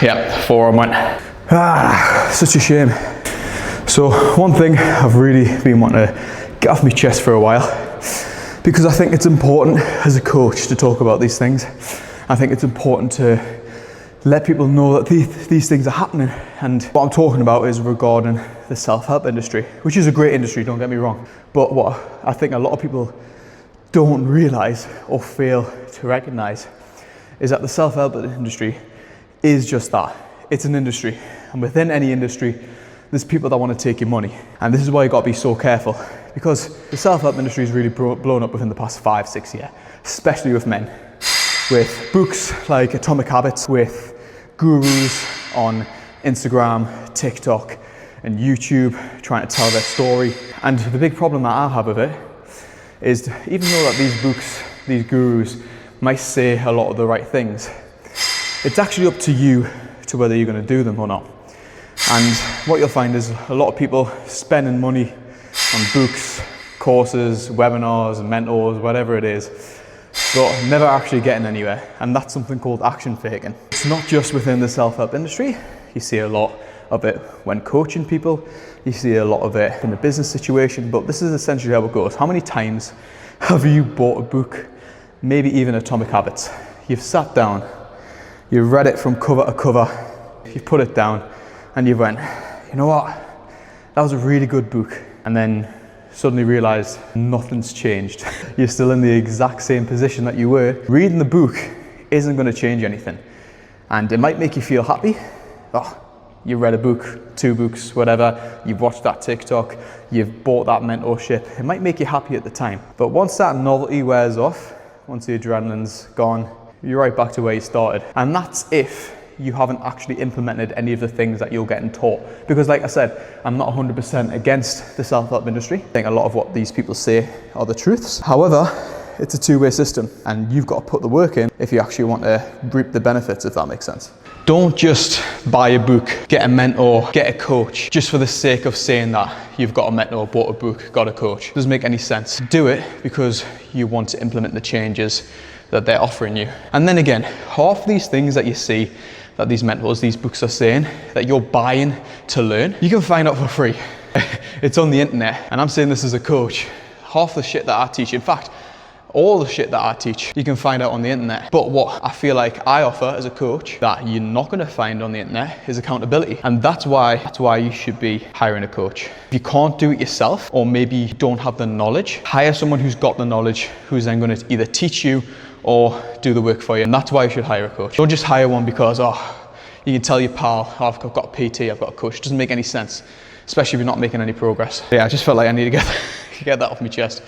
Yeah, forearm went. Such a shame. So one thing I've really been wanting to get off my chest for a while, because I think it's important as a coach to talk about these things. I think it's important to let people know that these things are happening. And what I'm talking about is regarding the self-help industry, which is a great industry, don't get me wrong. But what I think a lot of people don't realize or fail to recognize is that the self-help industry is just that. It's an industry. And within any industry, there's people that want to take your money. And this is why you got to be so careful, because the self-help industry has really blown up within the past 5-6 years, especially with men. With books like Atomic Habits, with gurus on Instagram, TikTok, and YouTube trying to tell their story. And the big problem that I have with it is, even though that these books, these gurus might say a lot of the right things, it's actually up to you to whether you're going to do them or not. And what you'll find is a lot of people spending money on books, courses, webinars, mentors, whatever it is, but never actually getting anywhere. And that's something called action faking. It's not just within the self-help industry. You see a lot of it when coaching people. You see a lot of it in the business situation, but this is essentially how it goes. How many times have you bought a book, maybe even Atomic Habits? You've sat down, you've read it from cover to cover, you've put it down, and you've went, you know what? That was a really good book. And then suddenly realized nothing's changed. You're still in the exact same position that you were. Reading the book isn't going to change anything. And it might make you feel happy. Oh, you read a book, 2 books, whatever. You've watched that TikTok. You've bought that mentorship. It might make you happy at the time. But once that novelty wears off, once the adrenaline's gone, you're right back to where you started. And that's if you haven't actually implemented any of the things that you're getting taught. Because like I said, I'm not 100% against the self-help industry. I think a lot of what these people say are the truths. However, it's a two-way system, and you've got to put the work in if you actually want to reap the benefits, if that makes sense. Don't just buy a book, get a mentor, get a coach, just for the sake of saying that you've got a mentor, bought a book, got a coach. It doesn't make any sense. Do it because you want to implement the changes that they're offering you. And then again, half these things that you see that these mentors, these books are saying that you're buying to learn, you can find out for free. It's on the internet. And I'm saying this as a coach. Half the shit that I teach, in fact, all the shit that I teach, you can find out on the internet. But what I feel like I offer as a coach that you're not going to find on the internet is accountability. And that's why you should be hiring a coach. If you can't do it yourself, or maybe you don't have the knowledge, hire someone who's got the knowledge, who's then going to either teach you or do the work for you. And that's why you should hire a coach. Don't just hire one because, you can tell your pal, I've got a PT, I've got a coach. It doesn't make any sense, especially if you're not making any progress. Yeah, I just felt like I need to get that off my chest.